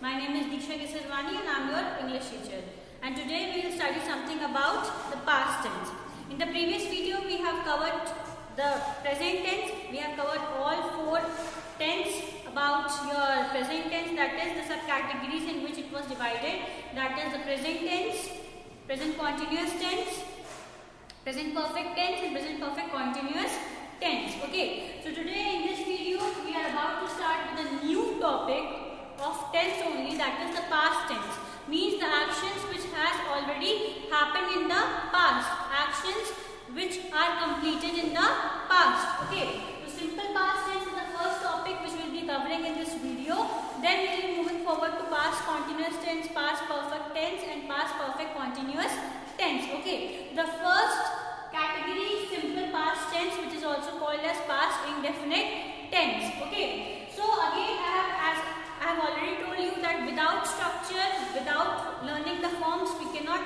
My name is Diksha Kesarwani and I am your English teacher. And today we will study something about the past tense. In the previous video we have covered the present tense. We have covered all four tense about your present tense, that is the subcategories in which it was divided. That is the present tense, present continuous tense, present perfect tense and present perfect continuous tense. Okay, so today in this video we are about to start with a new topic of tense only, that is the past tense. Means the actions which has already happened in the past, actions which are completed in the past. Okay, so simple past tense is the first topic which we will be covering in this video. Then we will be moving forward to past continuous tense, past perfect tense and past perfect continuous tense. Okay, the first category is simple past tense, which is also called as past indefinite tense. Okay, so again I have already told you that without structure, without learning the forms, we cannot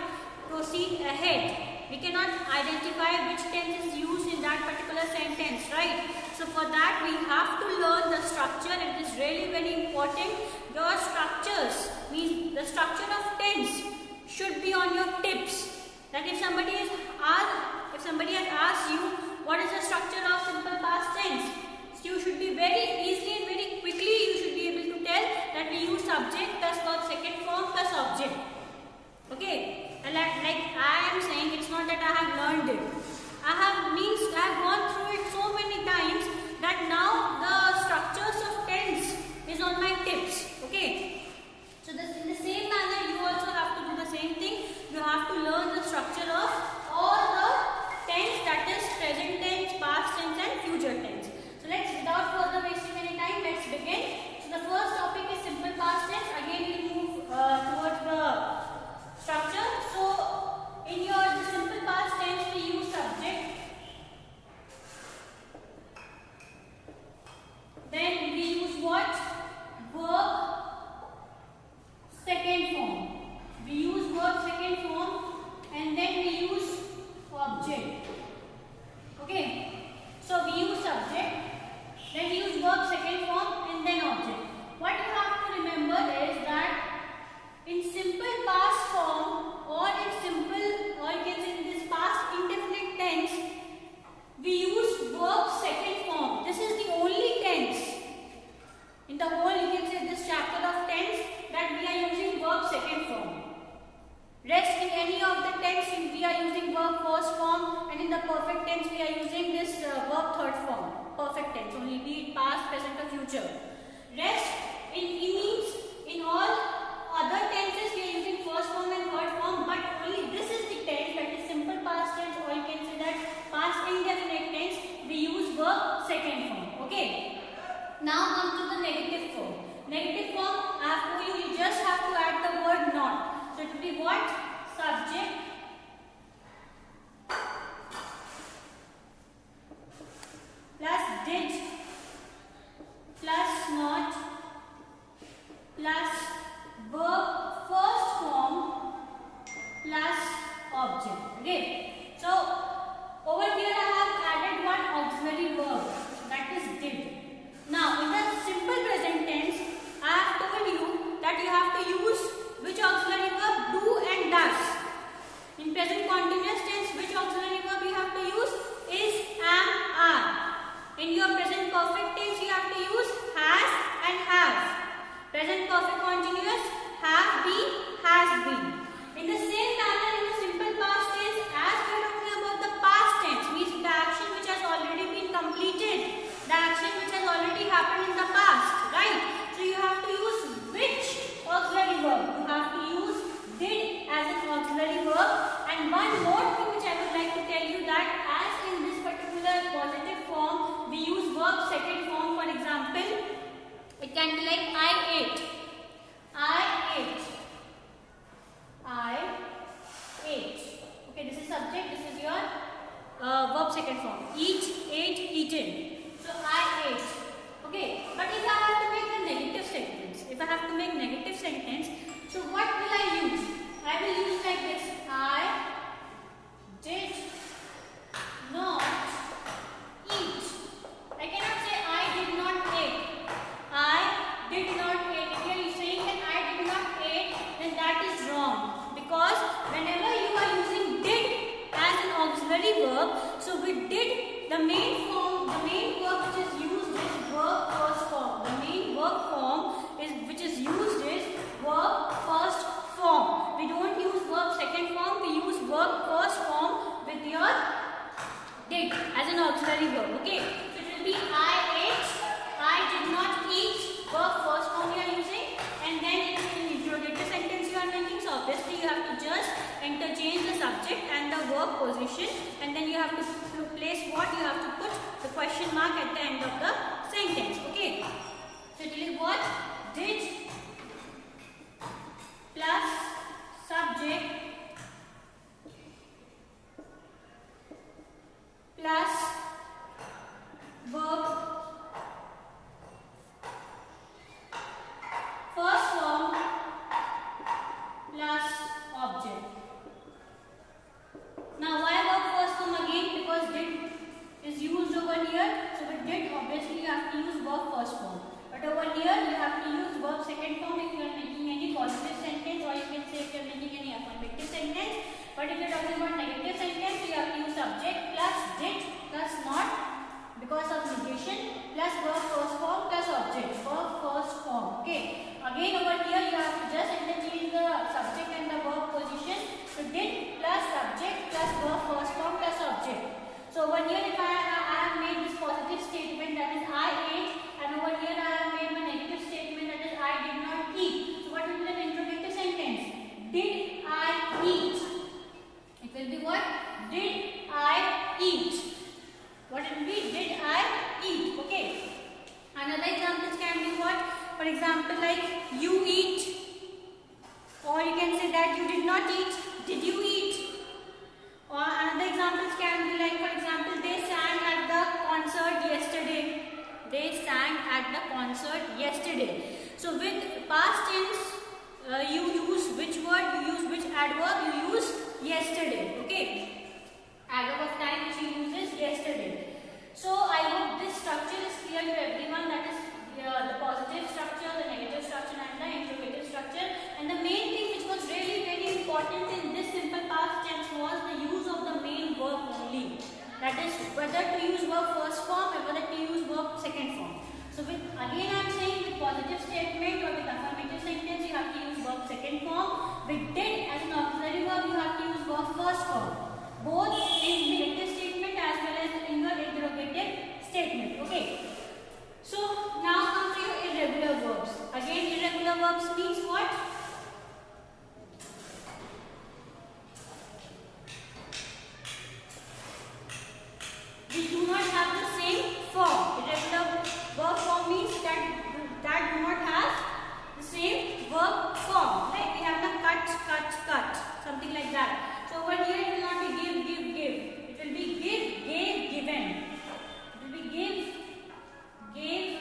proceed ahead. We cannot identify which tense is used in that particular sentence, right? So for that we have to learn the structure. It is really very important. Your structures, means the structure of tense should be on your tips. That if somebody has asked you what is the structure of simple past tense, so you should be very easily and very quickly you should be able to tell that we use subject plus verb second form plus object. Okay, and like I am saying, it's not that I have learned it. I have gone through it so many times that now the structures of tense is on my tips. Okay, so in the same manner you also have to do the same thing. You have to learn the structure of all the tense, that is present tense, past tense and future tense. So let's, without further wasting any time, let's begin. So the first topic is simple past tense. Again we will move towards the structure. So in the simple past tense we use subject, then we use what? Verb second form. We use verb second form and then we use object. Okay, so we use subject, then we use verb second form and then object. What you have to remember is that in simple past form or in simple, or you can say in this past indefinite tense, we use verb second form. This is the only tense in the whole, you can say, this chapter of tense that we are using verb second form. Rest in any of the tense we are using verb first form, and in the perfect tense we are using this verb third form. Perfect tense only, be it past, present or future. Rest means in all other tenses we are using first form and third form, but only this is the tense, that is simple past tense, or you can say that past indefinite tense, we use verb second form. Okay. Now come to the negative form. Negative form, I have told you, you just have to add the word not. So it will be what? Subject plus did plus not plus verb first form plus object. Okay. So over here I have added one auxiliary verb, that is did. Now in the simple present tense I have told you that you have to use which auxiliary verb? Do and does. In present continuous tense, which auxiliary verb you have to use? Is, am, are. In your present perfect tense, you have to use has and has. Present perfect continuous, have been, has been. In the same manner, in the simple past tense, as we are talking about the past tense, means the action which has already been completed, the action which has already happened in the past, right? So you have to use which auxiliary verb? You have to use did as an auxiliary verb. And one more thing which I would like to tell you, that as in this particular positive form we use verb second form. For example, it can be like I ate. I ate. I ate. Okay, this is subject, this is your verb second form. Eat, ate, eaten. So I ate. Okay, but if I have to make a negative sentence, so what will I use? I will use like this. I did not eat. I cannot say I did not eat. I did not eat. If you are saying that I the main verb which is used is verb first form. The main verb form which is used is verb first form. We don't use verb second form. We use verb first form with your did as an auxiliary verb. Okay, so it will be I ate, I did not eat. Verb first form you are using, and then it is an interrogative sentence you are making. So obviously you have to just interchange the subject and the verb position, and then you have to place what you have to put the question mark at the end of the sentence. Okay, so it will be what? Did plus subject plus verb first form plus object. Now why verb first form again? Because did is used over here. So with did obviously you have to use verb first form. But over here you have to use verb second form if you are making any positive sentence, or you can say if you are making any affirmative sentence. But if you are talking about negative sentence, you have to use subject plus did plus not because of negation plus verb first form plus object. Verb first form. Okay. Again over here you have to just interchange the subject and the verb position. So did plus subject plus verb first form plus object. So over here if I have made this positive statement, that is I ate, and over here I have made my negative statement, that is I did not eat. So what will be the interrogative sentence? Did I eat? It will be what? Did I eat? What it will be? Did I eat? Okay. Another examples can be what? For example, like you eat, or you can say that you did not eat. Did you eat? Or another examples can be like, for example, they sang at the concert yesterday. They sang at the concert yesterday. So with past tense, you use which word? You use which adverb? You use yesterday. Okay. Adverb of time which you use is yesterday. So I hope this structure is clear to everyone. That is the positive structure, the negative structure, and the interrogative structure. And the main thing which was really very important in this simple past tense was the use of the main verb only. That is whether to use verb first form or whether to use verb second form. So with again I am saying with positive statement or with affirmative sentence you have to use verb second form. With did as an auxiliary verb you have to use verb first form. Both in negative statement as well as in your interrogative statement. Okay. So now come to your irregular verbs. Again irregular verbs means what? We do not have the same form. Irregular verb form means that do not have the same verb form. Right? We have the cut, something like that. So over here it will not be give. It will be give, gave, given. It will be give, gave,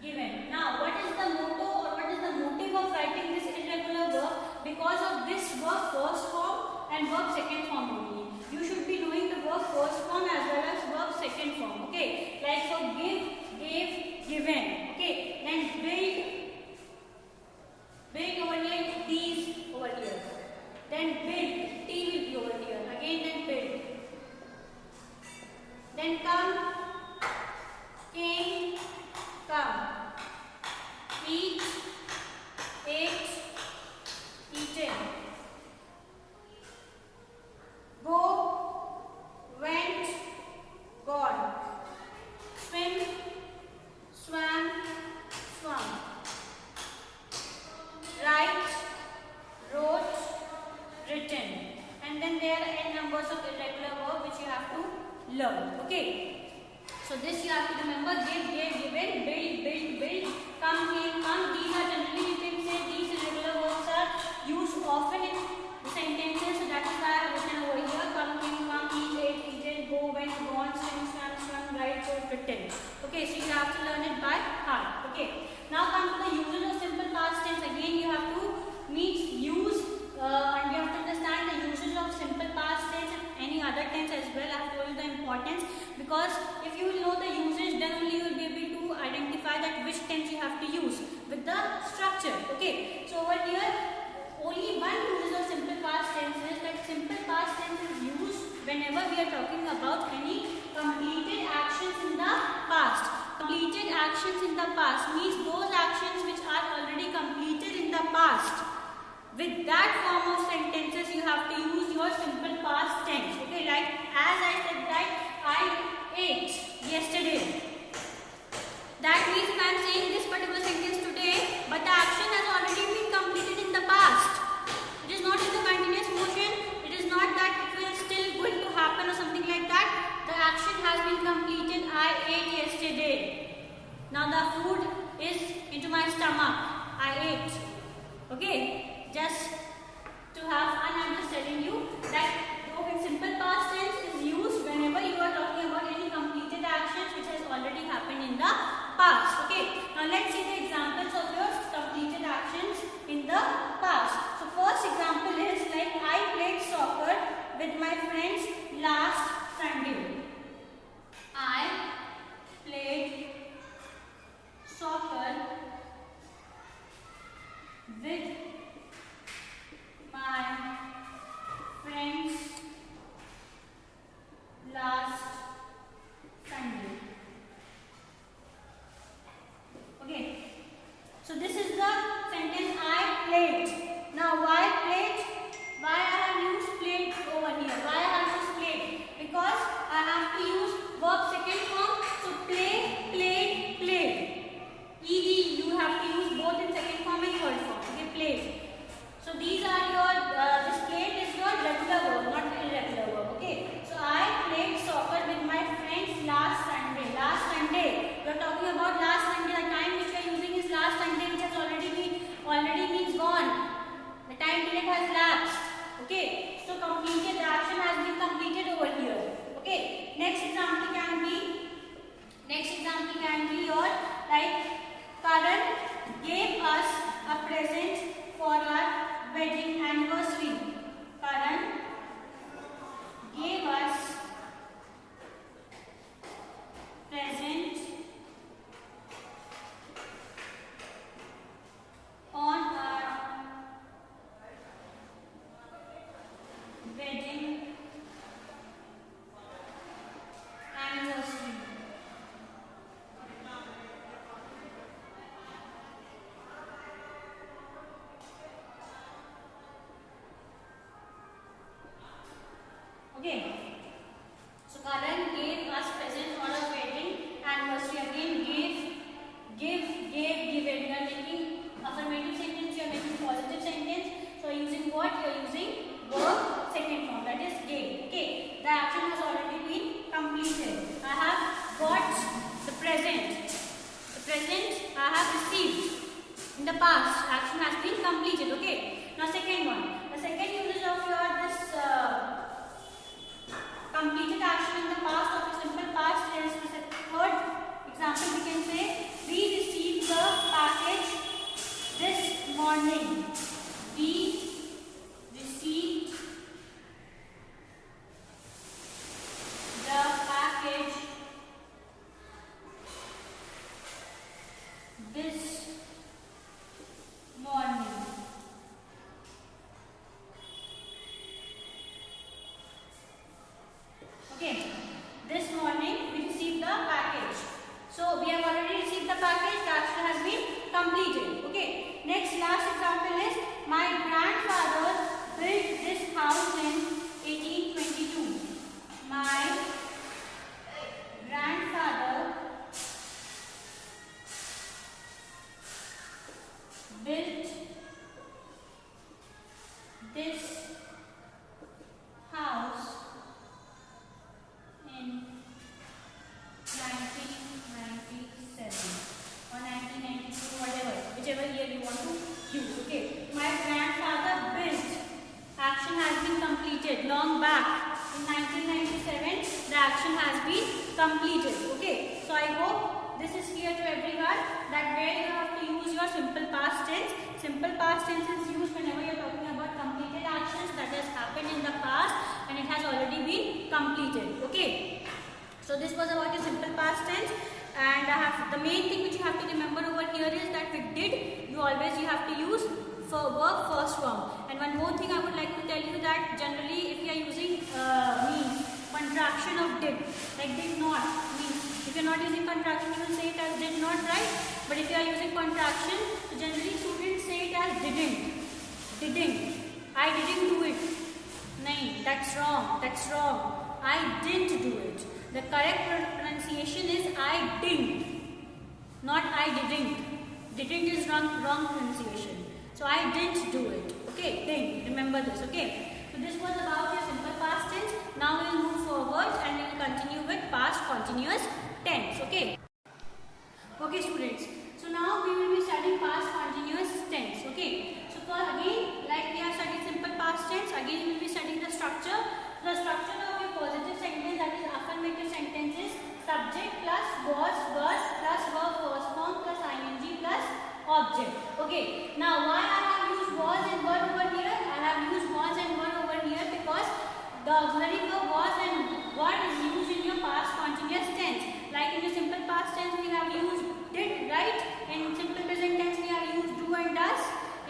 given. Now what is the motto or what is the motive of writing this irregular verb? Because of this verb first form and verb second form only. You should be knowing the verb first form as well as verb second form. Okay, like for give, gave, given. Okay, then build over here, these over here. Then build, T will be over here. Again then build. Then come, came, come. Eat, ate, eaten. Go, went, gone. Swim, swam, swum. Write, wrote, written. And then there are n numbers of irregular verbs which you have to learn. Okay. So this you have to remember: give, gave, given, build, come, came, come. These are generally, you can say, these irregular verbs are used often in the sentences. So that is why I have written over here: come, came, come, eat, ate, eaten, go, went, gone, swim, swam, swum, write, wrote, written. Okay, so you have to learn it by heart. Okay. Now come to the usage of simple past tense. Again, you have to and you have to understand the usage of simple past tense and any other tense as well. I have told you the importance, because if you will know the usage, then only you will be able to identify that which tense you have to use with the structure. Okay, so over here only one usage of simple past tense is that simple past tense is used whenever we are talking about any complete actions in the past means those actions which are already completed in the past. With that form of sentences, you have to use your simple past tense. Okay, like as I said that I ate yesterday. That means if I am saying this particular sentence today, but the action has already been completed in the past. It is not in the continuous motion. It is not that it will still going to happen or something like that. The action has been completed. I ate yesterday. Now the food is into my stomach. I ate. Okay. Just to have fun, I am just telling you that simple past tense is used whenever you are talking about any completed actions which has already happened in the past. Okay. Now let's see the examples of your completed actions in the past. So first example is like I played soccer with my friends last Sunday. I played soccer with my friends last Sunday. Okay. So this is the sentence I played. Now why played? Why I have used played over here? Why I have used played? Because I have to use verb second form. So play, played, played. Ed you have to use both in second form and third form. Okay, played. So these are your, this played is your regular verb, not irregular verb. Okay. So I played soccer with my friends last Sunday. Last Sunday. You are talking about last Sunday. The time which you are using is last Sunday, which has already means gone. The time period has lapsed. Okay. So completed. The action has been completed over here. Okay. Next example can be your like Karan gave us a present for our wedding anniversary. Karan gave us present on our wedding anniversary. Okay. So Karan gave us present on our wedding anniversary. Again, give. We are making affirmative sentence. You are making positive sentence. So using what? You are using verb second form. That is gave. Okay. The action has already been completed. I have got the present. The present I have received in the past. Action has been completed. Okay. Now second one. The second usage of your this completed action in the past of a simple past is the third example. We can say we received the package this morning. We received the package this morning. Okay, this morning we received the package. So we have already received the package. The action has been completed. Okay. Next, last example is my grandfather built this house in 1822. My grandfather built this house in 1997 or 1992, whatever, whichever year you want to use. Okay. My grandfather built. Action has been completed long back in 1997. The action has been completed. Okay. So I hope this is clear to everyone that where you have to use your simple past tense. Simple past tense is used whenever you are talking about completed actions that has happened in the past and it has already been completed. Okay. So this was about your simple past tense, and the main thing which you have to remember over here is that with did you have to use for verb first form. And one more thing I would like to tell you that generally if you are using means contraction of did, like did not means If you are not using contraction, you will say it as did not, right? But if you are using contraction, so generally students say it as didn't. Didn't. I didn't do it. Nahin, that's wrong. That's wrong. I didn't do it. The correct pronunciation is I didn't, not I didn't. Didn't is wrong pronunciation. So I didn't do it. Okay, didn't. Remember this. Okay. So this was about your simple past tense. Now we will move forward and we will continue with past continuous tense. Okay. Okay, students. So now we will be studying past continuous tense. Okay. So for again, like we have studied simple past tense, again we will be studying the structure. The structure of your positive sentence, that is affirmative sentences, subject plus was, were plus verb first form plus ing plus object. Okay. Now why I have used was and were over here? I have used was and were over here because the auxiliary verb was and were is used in your past continuous tense. Like in your simple past tense we have used did, right? In simple present tense we have used do and does.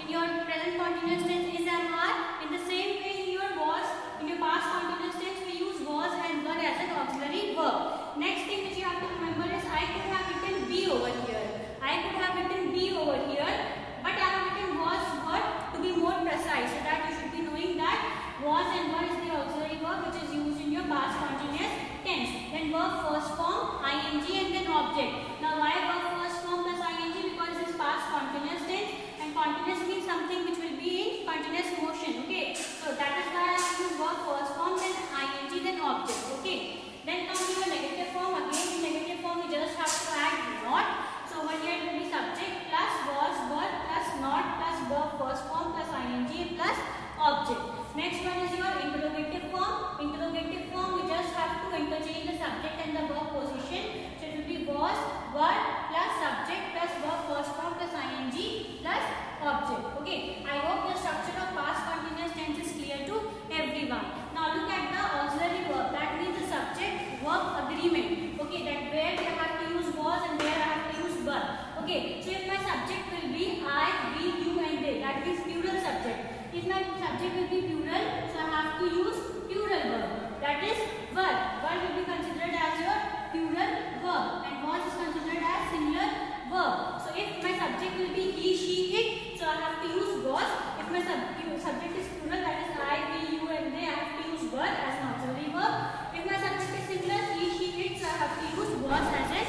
In your present continuous tense is and are. In the same way in your was, in your past continuous tense we use was and were as an auxiliary verb. Next thing which you have to remember is I could have written be over here. I could have written be over here, but I have written was, were to be more precise, so that you should be knowing that was and were is the auxiliary verb which is used in your past continuous tense. Then verb first form, ing and then object. Now why verb first form plus ing? Because this is past continuous tense and continuous means something which will be in continuous motion. Okay, so that is why I have used verb first form, then ing, then object. Okay, then comes your negative form. Again in negative form we just have to add not. So over here it will be subject plus was, were plus not plus verb first form plus ing plus object. Next one is your interrogative form. Interrogative form we just have to interchange the subject and the verb position. So it will be was, were plus subject plus verb first form plus ing plus object. Okay, I hope the structure of past continuous tense is clear to everyone. Now look at the auxiliary verb, that means the subject verb agreement. Okay, that where I have to use was and where I have to use were. Okay, so if my subject will be I, we, you and they, that means plural subject. If my subject will be plural, so I have to use plural verb, that is were. Were will be considered as your plural verb and was is considered as singular verb. So if my subject will be he, she, it, so I have to use was. If my subject is plural, that is I, we, you and they, I have to use were as an auxiliary verb. If my subject is singular, he, she, it, so I have to use was as an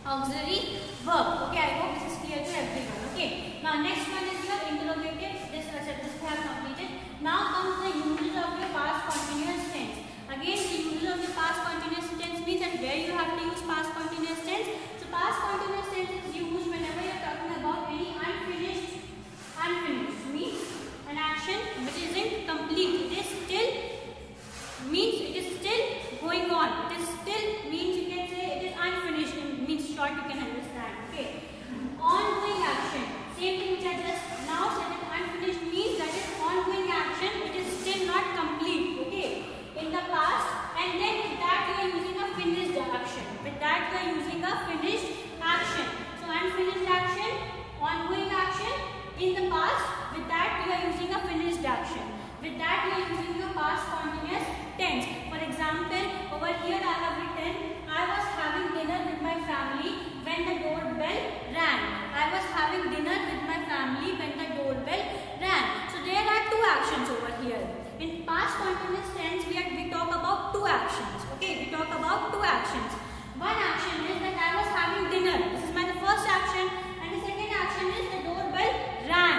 auxiliary verb. Okay, I hope this is clear to everyone. Okay, now next one is your interrogative. This we have completed. Now comes the uses of your past continuous tense. Again, the uses of your past continuous tense means that where you have to use past continuous tense. So past continuous tense is used whenever you are talking about any unfinished means an action which isn't complete. It is still means it is still going on. It is still means you can say it is unfinished. It means short you can understand. Okay. Ongoing action. Same thing which I just now said that unfinished means that is ongoing action. It is still not complete. Okay. In the past, and then with that you are using a finished action. With that you are using a finished action. So unfinished action, ongoing action. In the past, with that you are using a finished action. With that you are using your past continuous tense. For example, over here I have written I was having dinner with my family when the doorbell rang. I was having dinner with my family when the doorbell rang. So there are two actions over here. In past continuous tense we talk about two actions. Okay, we talk about two actions. One action is that I was having dinner. This is my first action, and the second action is the doorbell rang.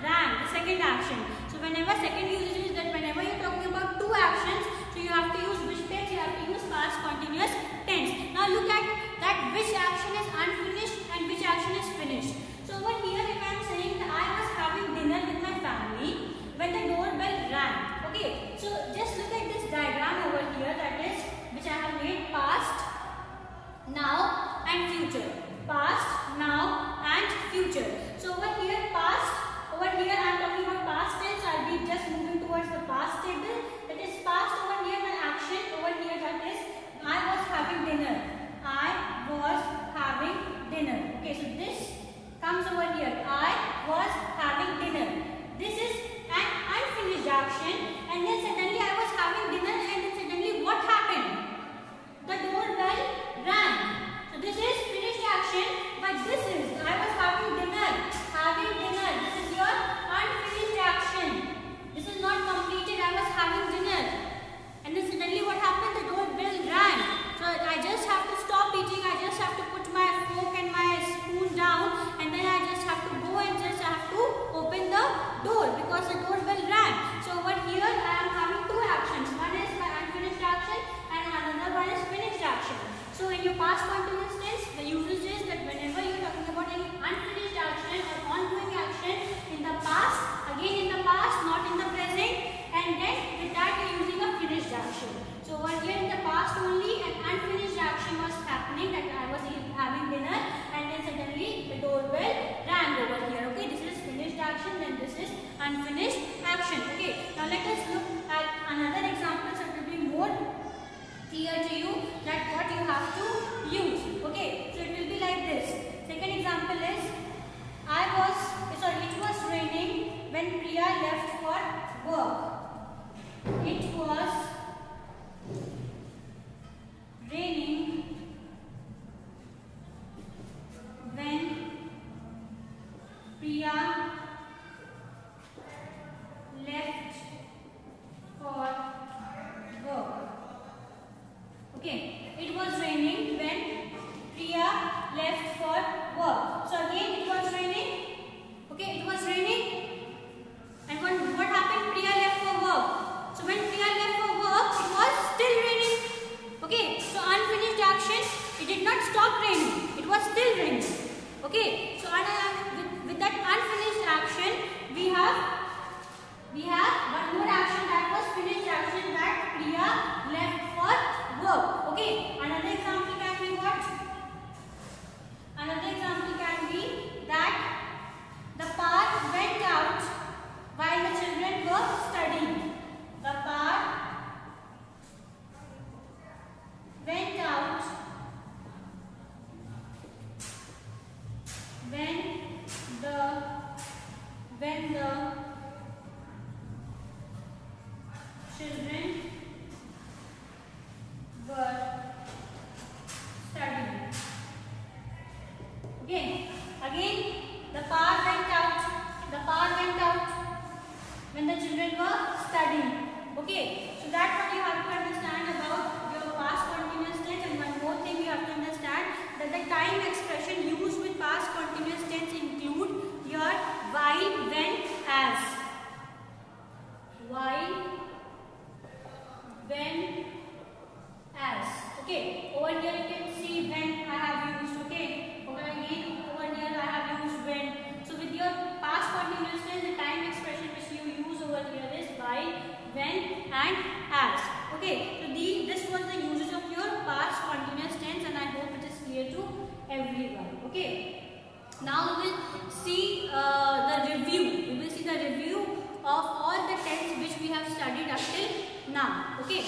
The second action. So whenever second usage is that whenever you are talking about two actions, so you have to use which tense? You have to use past continuous tense. Now look at that which action is unfinished and which action is finished. So over here if I am saying that I was having dinner with my family when the doorbell rang. Okay, so just look at this diagram over here, that is which I have made past, now and future. Past, now and future. So over here past, over here I am talking about past tense. I will be just moving towards the past table. That is past over here, my action over here, that is I was having dinner. I was having dinner. Okay, so this comes over here. I was having dinner. This is an unfinished action, and then suddenly I was having dinner, and then suddenly what happened? The doorbell rang. past continuous tense, the usage is that whenever you are talking about any unfinished action or ongoing action in the past, again in the past, not in the present, and then with that you are using a finished action. So over here in the past only an unfinished action was happening, that I was having dinner and then suddenly the doorbell rang over here. Okay, this is finished action, then this is unfinished action. Okay, now let us look at another example so it will be more clear to you that what you have to use. Okay, so it will be like this. Second example is it was raining when Priya left for work. It was raining when Priya left for work. Okay, it was raining when Priya left for work. So again it was raining. Okay, it was raining. And what happened? Priya left for work. So when Priya left for work, it was still raining. Okay, so unfinished action, it did not stop raining. It was still raining. Okay, so with that unfinished action, we have one more action, that was finished action, that Priya left for work. Okay, another example can be what? Another example can be that the power went out while the children were studying. The power went out when the children were studying. Okay, again the power went out. The power went out when the children were studying. Okay, so that's what you have to understand about your past continuous tense. And one more thing you have to understand, that the time expression used with past continuous tense include your while, when, as. While, when, as. Okay, over here you can see when I have used. Okay, over here I have used when. So with your past continuous tense, the time expression which you use over here is while, when, and as. Okay, so this was the usage of your past continuous tense, and I hope it is clear to everyone. Okay, now we will see the review. We will see the review of all the tense which we have studied up till now. Okay.